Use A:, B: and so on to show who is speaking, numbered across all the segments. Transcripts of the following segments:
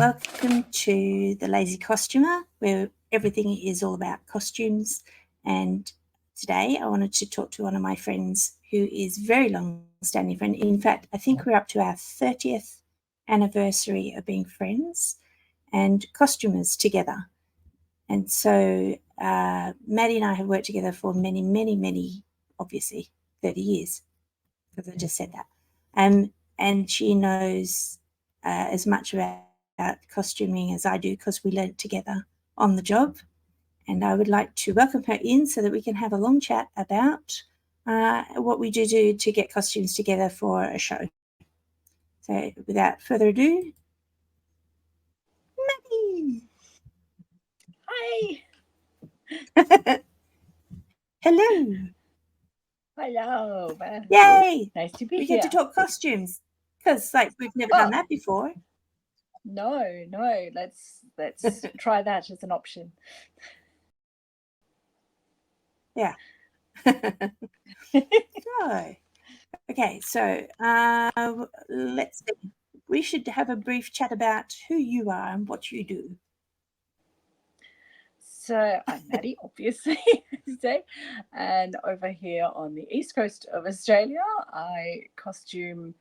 A: Welcome to The Lazy Costumer, where everything is all about costumes. And today I wanted to talk to one of my friends who is a very long-standing friend. In fact, I think we're up to our 30th anniversary of being friends and costumers together. And so Maddy and I have worked together for many, obviously 30 years, because I just said that. And she knows as much about costuming as I do, because we learnt together on the job. And I would like to welcome her in so that we can have a long chat about what we do to get costumes together for a show. So without further ado, Maddy.
B: Hi.
A: Hello.
B: Hello.
A: Yay.
B: Nice to be
A: we
B: here.
A: get to talk costumes, because we've never done that before.
B: No. Let's try that as an option.
A: Yeah. So let's see. We should have a brief chat about who you are and what you do.
B: So I'm Maddy, obviously, and over here on the east coast of Australia, I costume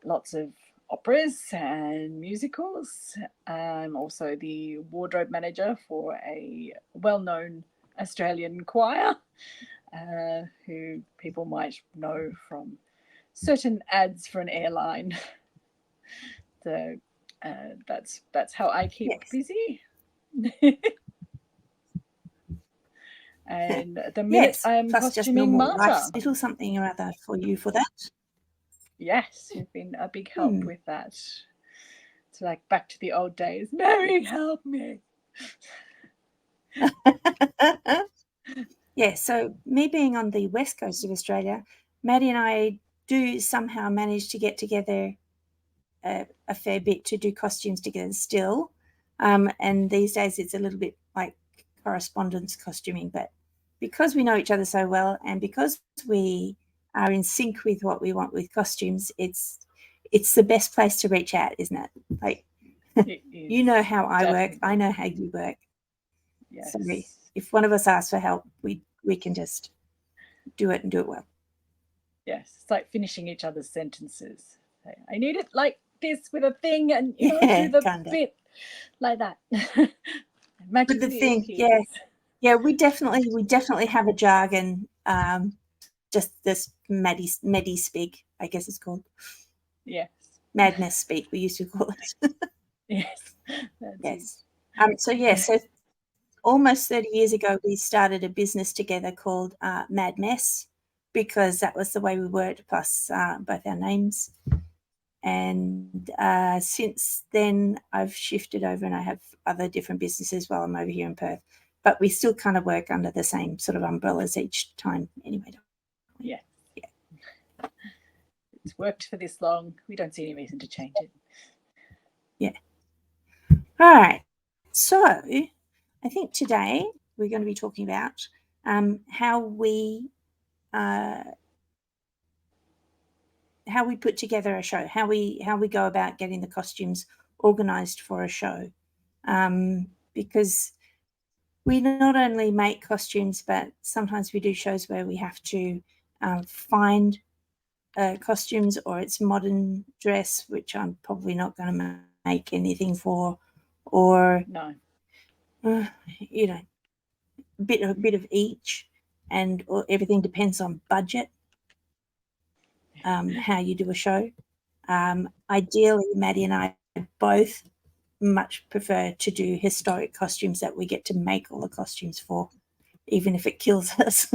B: lots of operas and musicals. I'm also the wardrobe manager for a well-known Australian choir, who people might know from certain ads for an airline. So that's how I keep busy. And at the minute I am
A: plus
B: costuming
A: just
B: Marta.
A: life's little something or other for you for that.
B: Yes, you've been a big help with that. It's like back to the old days. Mary, help me.
A: Yeah, so me being on the west coast of Australia, Maddy and I do somehow manage to get together a fair bit to do costumes together still. And these days it's a little bit like correspondence costuming, but because we know each other so well and because we are in sync with what we want with costumes, it's the best place to reach out, isn't it? Like, you know how I work, I know how you work.
B: Yes.
A: So if one of us asks for help, we can just do it and do it well.
B: Yes, it's like finishing each other's sentences. I need it like this with a thing, and do the bit like that.
A: With the thing, yes. Yeah, we definitely have a jargon. Just this Maddy speak, I guess it's called.
B: Yes.
A: Madness speak, we used to call it.
B: Yes.
A: Yes. So almost 30 years ago, we started a business together called Mad Mess, because that was the way we worked, plus both our names. And since then, I've shifted over and I have other different businesses while I'm over here in Perth. But we still kind of work under the same sort of umbrellas each time anyway.
B: Yeah. It's worked for this long. We don't see any reason to change it.
A: Yeah. All right. So I think today we're going to be talking about how we put together a show, how we go about getting the costumes organised for a show, because we not only make costumes, but sometimes we do shows where we have to find costumes, or it's modern dress, which I'm probably not going to make anything for, or
B: no,
A: a bit of each, and everything depends on budget. How you do a show. Ideally, Maddy and I both much prefer to do historic costumes that we get to make all the costumes for, even if it kills us.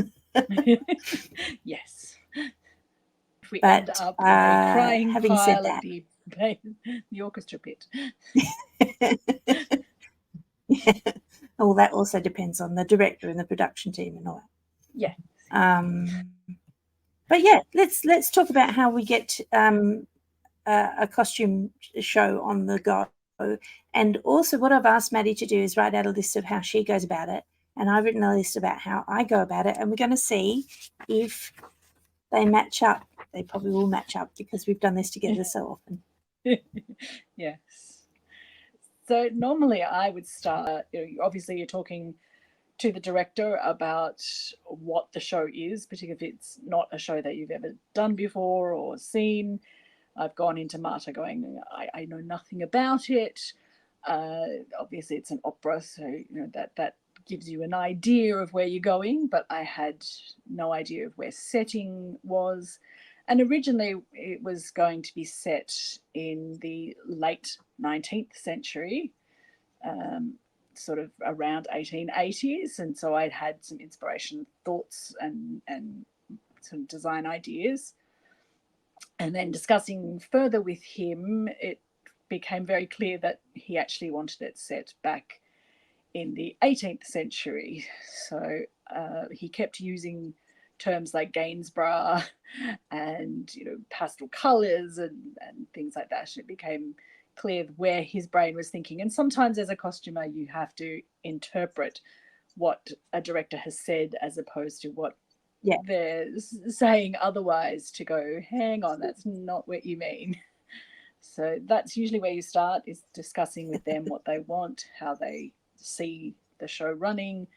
B: Yes. If we end up in a crying pile at the orchestra pit.
A: Yeah. Well, that also depends on the director and the production team and all
B: that.
A: Yeah. But yeah, let's talk about how we get a costume show on the go. And also what I've asked Maddy to do is write out a list of how she goes about it. And I've written a list about how I go about it. And we're going to see if they match up. They probably will match up because we've done this together so often.
B: Yes. So normally I would start, obviously you're talking to the director about what the show is, particularly if it's not a show that you've ever done before or seen. I've gone into Marta going, I know nothing about it. Obviously it's an opera, so that gives you an idea of where you're going, but I had no idea of where setting was. And originally it was going to be set in the late 19th century, sort of around 1880s, and so I'd had some inspiration, thoughts, and some design ideas. And then discussing further with him, it became very clear that he actually wanted it set back in the 18th century. So he kept using terms like Gainsborough and pastel colours and things like that. It became clear where his brain was thinking. And sometimes as a costumer, you have to interpret what a director has said as opposed to what they're saying otherwise, to go, hang on, that's not what you mean. So that's usually where you start, is discussing with them what they want, how they see the show running,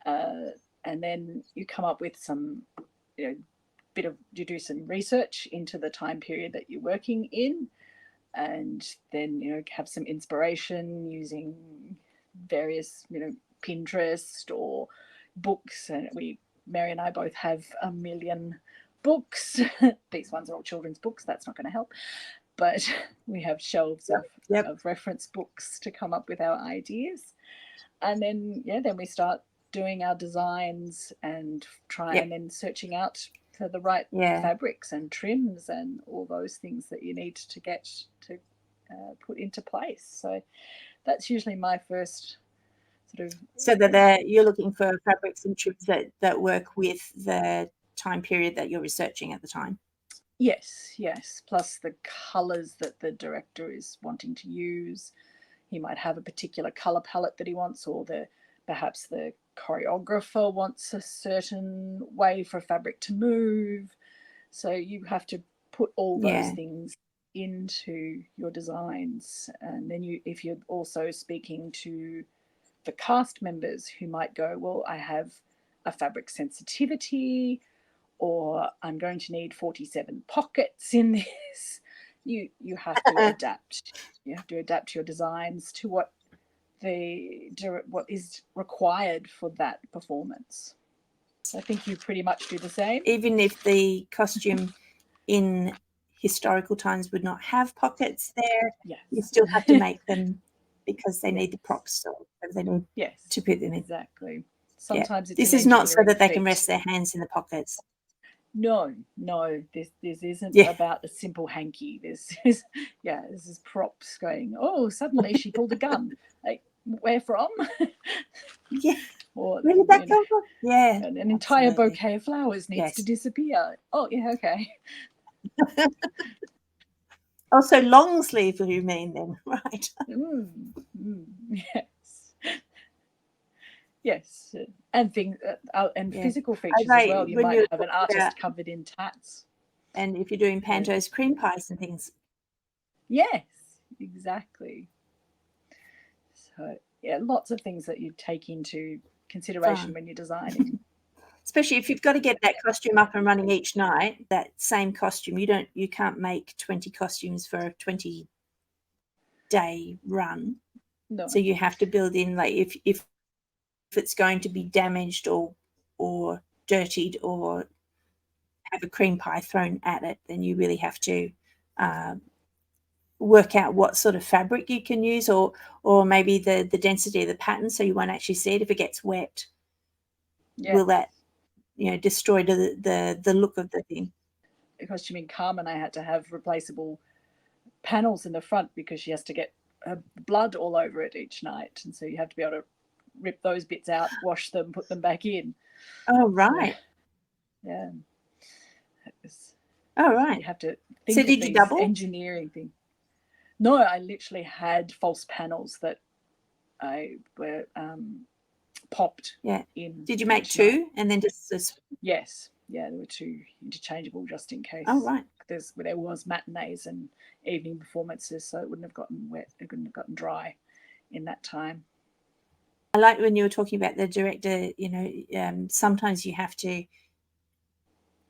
B: and then you come up with some, you do some research into the time period that you're working in, and then have some inspiration using various Pinterest or books. And Mary and I both have a million books. These ones are all children's books, that's not going to help, but we have shelves of reference books to come up with our ideas. And then then we start doing our designs and and then searching out for the right fabrics and trims and all those things that you need to get to put into place. So that's usually my first sort of.
A: So that you're looking for fabrics and trims that work with the time period that you're researching at the time.
B: Yes. Plus the colours that the director is wanting to use. He might have a particular colour palette that he wants, or perhaps the choreographer wants a certain way for fabric to move. So you have to put all those things into your designs. And then if you're also speaking to the cast members who might go, well, I have a fabric sensitivity, or I'm going to need 47 pockets in this. You have to adapt. You have to adapt your designs to what is required for that performance. I think you pretty much do the same.
A: Even if the costume in historical times would not have pockets there, you still have to make them because they need the props, so they need to put them in.
B: Exactly. Sometimes
A: this is not so that they can rest their hands in the pockets.
B: No, this isn't about a simple hanky. This is props going, oh, suddenly she pulled a gun. Like, where from? Or,
A: where did that come from?
B: An entire bouquet of flowers needs to disappear. Oh, okay.
A: Also, long sleeve, you mean then, right?
B: Yes, and things and physical features as well. You might have an artist covered in tats.
A: And if you're doing pantos, cream pies and things.
B: Yes, exactly. So lots of things that you take into consideration when you're designing.
A: Especially if you've got to get that costume up and running each night, that same costume, you can't make 20 costumes for a 20-day run.
B: No.
A: So you have to build in, like, if it's going to be damaged or dirtied or have a cream pie thrown at it, then you really have to work out what sort of fabric you can use, or maybe the density of the pattern, so you won't actually see it if it gets wet. Will that destroy the look of the thing?
B: The costuming Carmen, I had to have replaceable panels in the front because she has to get blood all over it each night, and so you have to be able to rip those bits out, wash them, put them back in.
A: Oh, right.
B: So,
A: oh, right.
B: You have to think of
A: did you double
B: engineering thing. No, I literally had false panels that I were popped in.
A: Did you make two and then just?
B: Yes. There were two interchangeable just in case.
A: Oh, right.
B: There was matinees and evening performances, so it wouldn't have gotten wet. It wouldn't have gotten dry in that time.
A: I like when you were talking about the director, sometimes you have to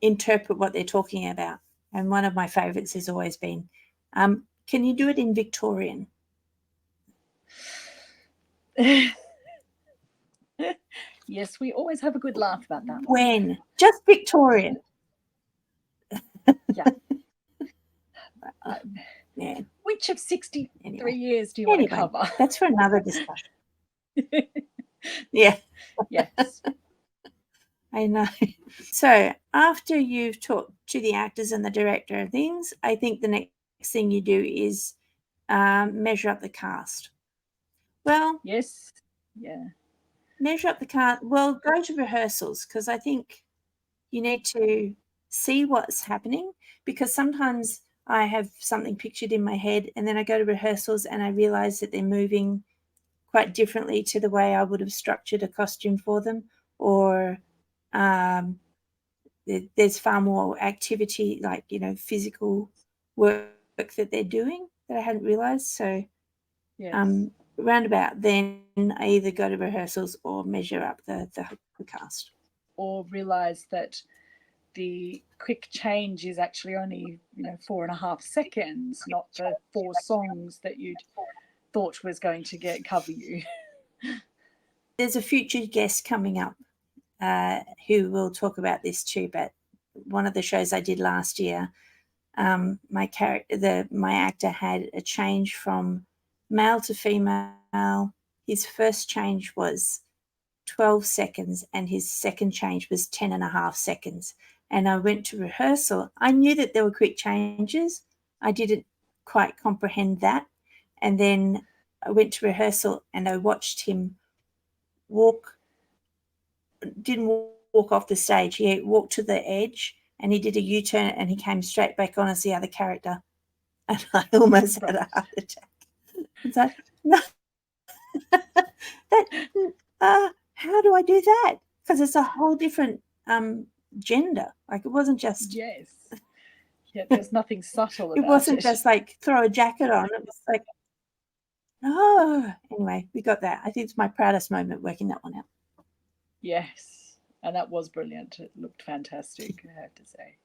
A: interpret what they're talking about. And one of my favourites has always been, can you do it in Victorian?
B: Yes, we always have a good laugh about that one.
A: When? Just Victorian.
B: Yeah.
A: Yeah.
B: Which of 63
A: Anyway.
B: years do you want to cover?
A: That's for another discussion. Yeah.
B: Yes.
A: I know. So after you've talked to the actors and the director and things, I think the next thing you do is measure up the cast. Well,
B: yes. Yeah.
A: Measure up the cast. Well, go to rehearsals, because I think you need to see what's happening, because sometimes I have something pictured in my head and then I go to rehearsals and I realize that they're moving quite differently to the way I would have structured a costume for them, or there's far more activity, like, physical work that they're doing that I hadn't realized. So
B: Yes.
A: roundabout then I either go to rehearsals or measure up the cast.
B: Or realize that the quick change is actually only 4.5 seconds, not the 4 songs that you'd thought was going to cover you.
A: There's a future guest coming up who will talk about this too, but one of the shows I did last year, my actor had a change from male to female. His first change was 12 seconds and his second change was 10.5 seconds. And I went to rehearsal. I knew that there were quick changes. I didn't quite comprehend that. And then I went to rehearsal and I watched him didn't walk off the stage. He walked to the edge and he did a U-turn and he came straight back on as the other character. And I almost had a heart attack. It's like, no, how do I do that? Because it's a whole different gender. Like, it wasn't just...
B: Yes. Yeah, there's nothing subtle about it.
A: It wasn't just like throw a jacket on. It was like, oh, anyway, we got that. I think it's my proudest moment working that one out.
B: Yes, and that was brilliant. It looked fantastic, I have to say.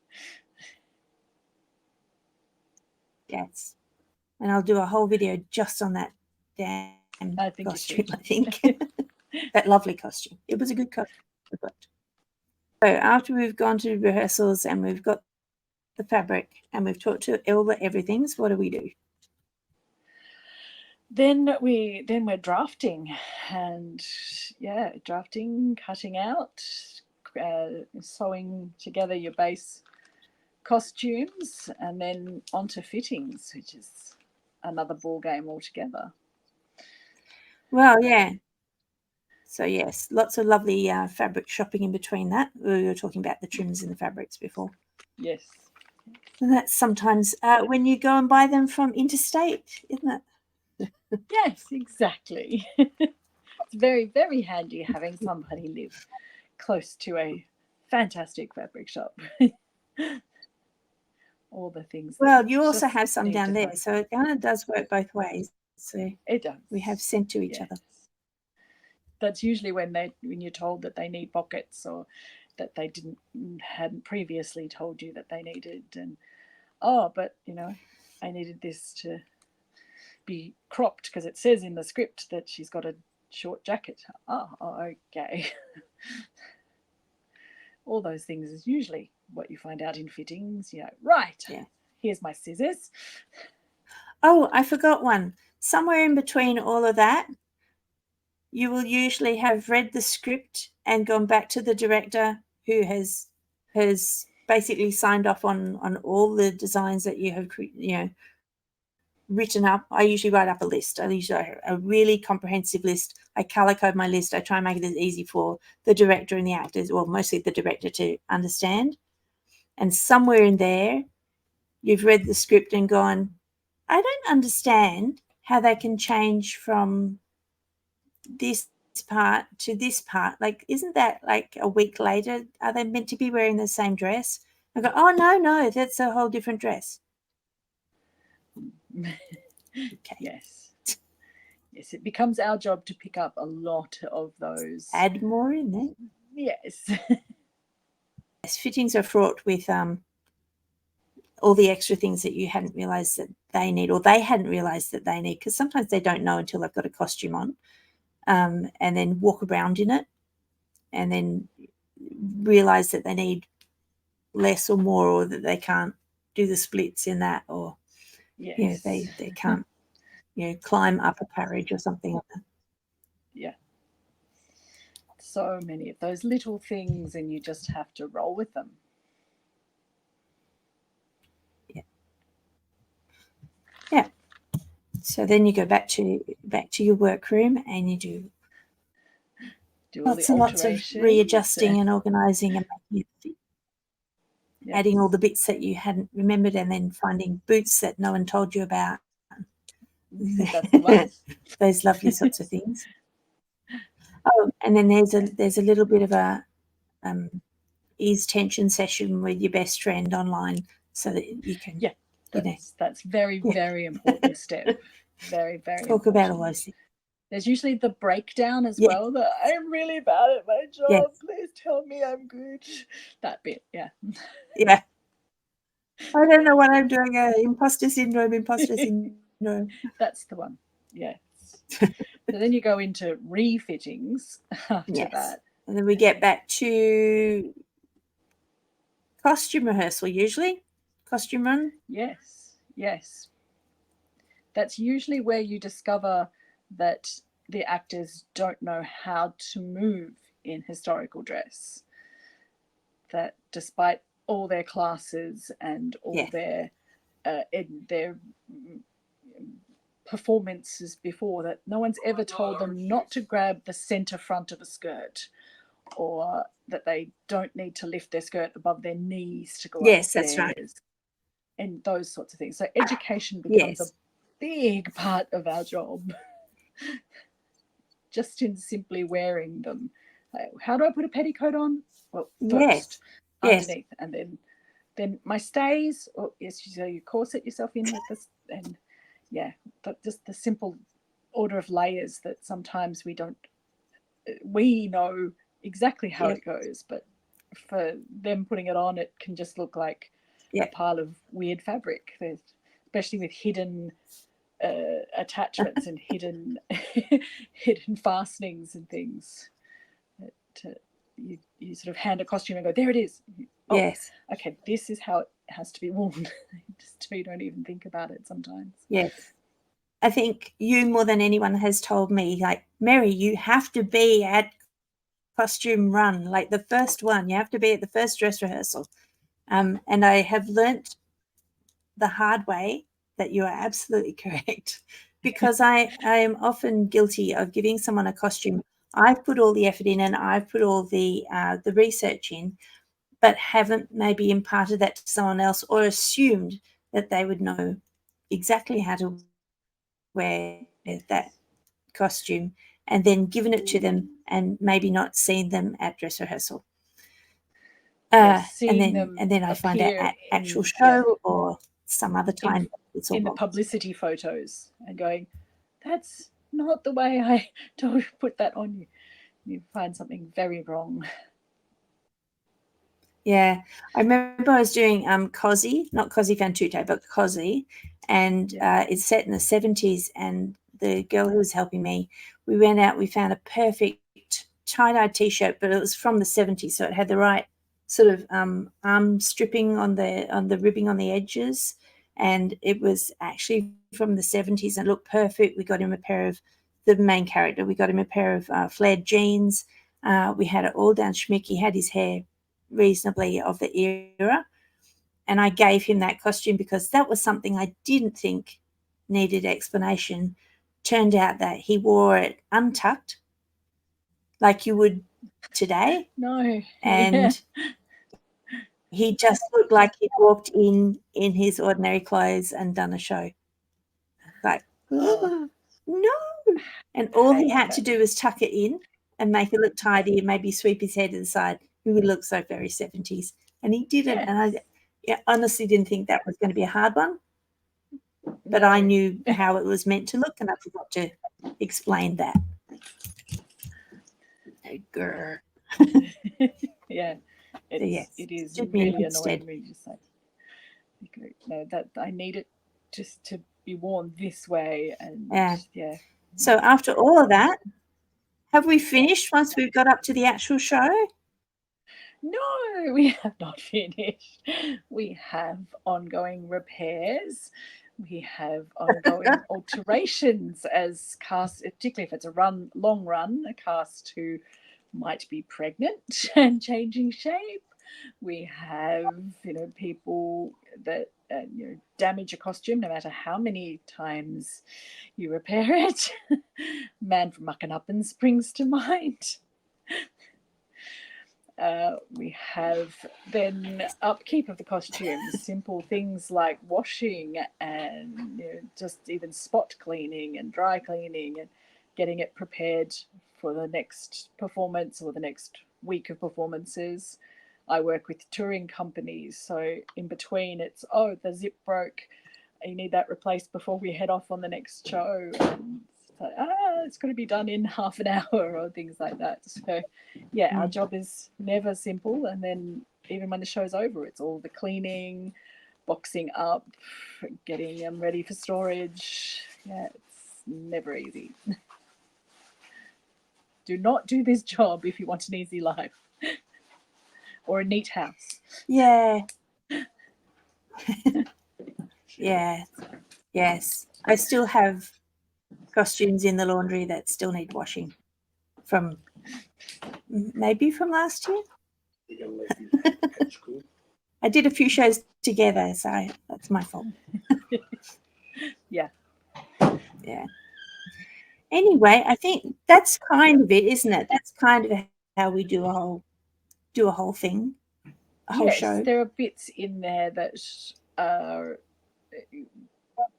A: Yes. And I'll do a whole video just on that damn costume, I think. That lovely costume. It was a good costume. So after we've gone to rehearsals and we've got the fabric and we've talked to all the everythings, what do we do?
B: Then we're drafting, and drafting, cutting out, sewing together your base costumes, and then onto fittings, which is another ball game altogether.
A: Well, yeah. So yes, lots of lovely fabric shopping in between that. We were talking about the trims and the fabrics before.
B: Yes.
A: And that's sometimes when you go and buy them from interstate, isn't it?
B: Yes, exactly. It's very, very handy having somebody live close to a fantastic fabric shop. All the things.
A: Well, you also have some down there, so it kind of does work both ways. So
B: it does.
A: We have sent to each other.
B: That's usually when you're told that they need pockets, or that they hadn't previously told you that they needed, and but I needed this to be cropped because it says in the script that she's got a short jacket. Okay. All those things is usually what you find out in fittings. Right. Yeah. Here's my scissors.
A: Oh, I forgot one. Somewhere in between all of that, you will usually have read the script and gone back to the director, who has basically signed off on all the designs that you have written up. I usually write up a list. I usually write a really comprehensive list. I color code my list. I try and make it as easy for the director and the actors, well, mostly the director, to understand. And somewhere in there, you've read the script and gone, I don't understand how they can change from this part to this part. Like, isn't that like a week later? Are they meant to be wearing the same dress? I go, oh, no, that's a whole different dress.
B: Okay. Yes. Yes, it becomes our job to pick up a lot of those.
A: Add more in there.
B: Yes.
A: Yes, fittings are fraught with all the extra things that you hadn't realised that they need, or they hadn't realised that they need, because sometimes they don't know until they've got a costume on, and then walk around in it and then realise that they need less or more, or that they can't do the splits in that, or
B: Yes.
A: they can't climb up a carriage or something like that.
B: Yeah. So many of those little things, and you just have to roll with them.
A: Yeah. So then you go back to your workroom and you do lots and lots of readjusting and organising and making it fit. Yes. Adding all the bits that you hadn't remembered, and then finding boots that no one told you about.
B: That's the one.
A: Those lovely sorts of things. Oh, and then there's a little bit of a ease tension session with your best friend online, so that you can
B: that's very very important step. Very very
A: talk about all those things.
B: There's usually the breakdown as well, that I'm really bad at my job, please tell me I'm good. That bit, yeah.
A: I don't know what I'm doing. Imposter syndrome.
B: That's the one. Yes. So then you go into refittings after that.
A: And then we get back to costume rehearsal, usually. Costume run.
B: Yes. That's usually where you discover that the actors don't know how to move in historical dress. That despite all their classes and all their performances before, that no one's ever told them not to grab the center front of a skirt, or that they don't need to lift their skirt above their knees to go upstairs.
A: That's right.
B: And those sorts of things. So education becomes a big part of our job. Just in simply wearing them. How do I put a petticoat on? Well, first underneath, and then my stays. Oh, yes, so you corset yourself in with this, and just the simple order of layers that sometimes we don't. We know exactly how it goes, but for them putting it on, it can just look like a pile of weird fabric. Especially with hidden attachments and hidden fastenings and things. You sort of hand a costume and go, there it is. Okay, this is how it has to be worn. Just so you don't even think about it sometimes.
A: I think you more than anyone has told me, like, Mary, you have to be at costume run, like the first one. You have to be at the first dress rehearsal. And I have learnt the hard way that you are absolutely correct, because I am often guilty of giving someone a costume. I've put all the effort in and I've put all the research in, but haven't maybe imparted that to someone else, or assumed that they would know exactly how to wear that costume, and then given it to them and maybe not seen them at dress rehearsal. And then I find out at actual show or some other time it's all
B: in the publicity photos, and going, that's not the way I told put that on you. You find something very wrong.
A: I remember I was doing Cosy, not Cosy fan tutte, but Cosy, and it's set in the 70s, and the girl who was helping me, we went out, we found a perfect tie-dye t-shirt, but it was from the 70s, so it had the right sort of arm stripping on the ribbing on the edges, and it was actually from the 70s and looked perfect. We got him a pair of the main character. We got him a pair of flared jeans. We had it all down schmick. He had his hair reasonably of the era, and I gave him that costume because that was something I didn't think needed explanation. Turned out that he wore it untucked, like you would today. And he just looked like he walked in his ordinary clothes and done a show. Like, oh, no. And all he had to do was tuck it in and make it look tidy, and maybe sweep his head to the side. He would look so very 70s. And he didn't. And I honestly didn't think that was going to be a hard one. But I knew how it was meant to look, and I forgot to explain that. Grr.
B: Yeah,
A: yes,
B: it is
A: did me
B: really
A: instead.
B: annoying when you just like, you go, no, that I need it just to be worn this way, and
A: Yeah. So after all of that, have we finished once we've got up to the actual show?
B: No, we have not finished. We have ongoing repairs. We have ongoing alterations as cast, particularly if it's a long run, a cast who might be pregnant and changing shape. We have, people that damage a costume no matter how many times you repair it. Man from Muckin' springs to mind. We have then upkeep of the costumes, simple things like washing and just even spot cleaning and dry cleaning and getting it prepared for the next performance or the next week of performances. I work with touring companies, so in between it's, the zip broke, you need that replaced before we head off on the next show. And it's going to be done in half an hour or things like that. So yeah, our job is never simple. And then even when the show's over, it's all the cleaning, boxing up, getting them ready for storage. Yeah, it's never easy. Do not do this job if you want an easy life or a neat house.
A: Yeah. Yeah. Yes. I still have costumes in the laundry that still need washing from last year. I did a few shows together, so that's my fault.
B: Yeah.
A: Yeah. Anyway, I think that's kind of it, isn't it? That's kind of how we do a whole thing, a whole show.
B: Yes, there are bits in there that are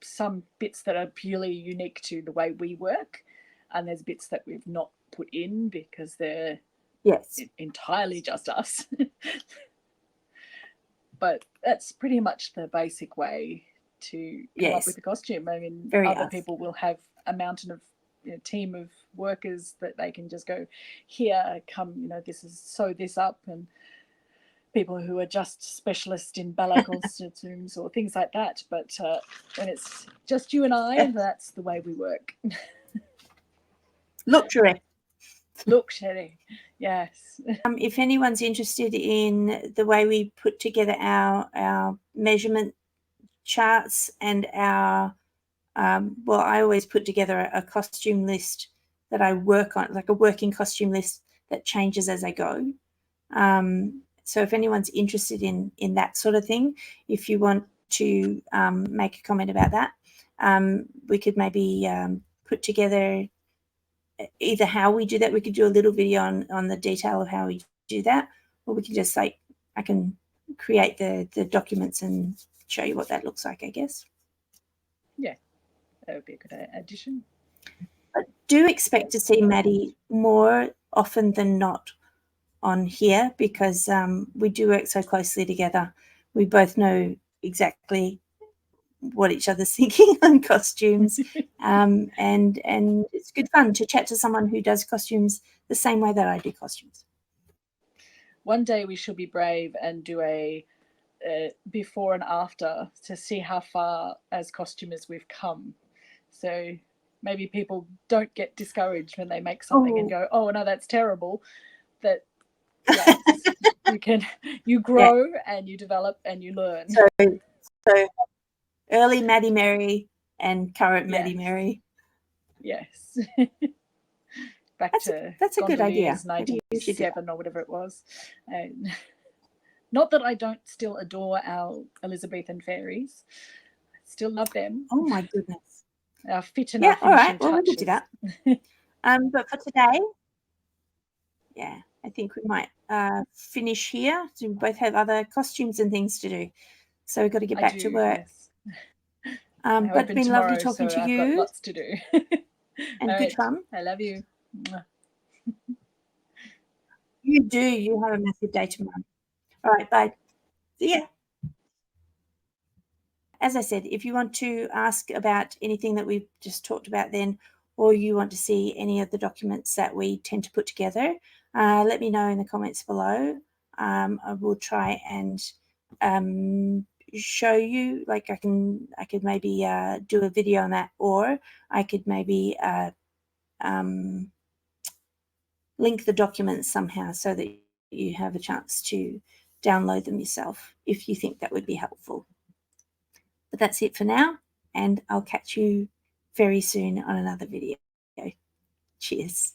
B: some bits that are purely unique to the way we work, and there's bits that we've not put in because they're entirely just us. But that's pretty much the basic way to come up with a costume. I mean, other people will have a mountain of team of workers that they can just go, here, come, this is sew this up, and people who are just specialists in ballet costumes or things like that. But when it's just you and I, that's the way we work.
A: Look, Sherry.
B: Look, Sherry. Yes.
A: If anyone's interested in the way we put together our measurement charts and our, I always put together a costume list that I work on, like a working costume list that changes as I go. So if anyone's interested in that sort of thing, if you want to make a comment about that, we could maybe put together either how we do that. We could do a little video on the detail of how we do that, or we can just I can create the documents and show you what that looks like, I guess.
B: Yeah, that would be a good addition.
A: I do expect to see Maddy more often than not on here because we do work so closely together. We both know exactly what each other's thinking on costumes, and it's good fun to chat to someone who does costumes the same way that I do costumes.
B: One day we should be brave and do a before and after to see how far as costumers we've come. So maybe people don't get discouraged when they make something and go, oh no, that's terrible. That you grow and you develop and you learn.
A: So early Maddy Mary and current Maddy Mary.
B: Yes. That's
A: a good idea.
B: 97 or whatever it was. Not that I don't still adore our Elizabethan fairies. I still love them.
A: Oh my goodness.
B: Our fit and our finishing touches.
A: Well, we can do that. But for today, I think we might finish here. So we both have other costumes and things to do. So we've got to get back to work.
B: Yes.
A: But it's been lovely talking to you.
B: I've got lots to do.
A: And good fun.
B: I love you.
A: You do. You have a massive day tomorrow. All right, bye. See ya. As I said, if you want to ask about anything that we've just talked about then, or you want to see any of the documents that we tend to put together, let me know in the comments below. I will try and show you, like I could maybe do a video on that, or I could maybe link the documents somehow so that you have a chance to download them yourself if you think that would be helpful. But that's it for now, and I'll catch you very soon on another video. Cheers.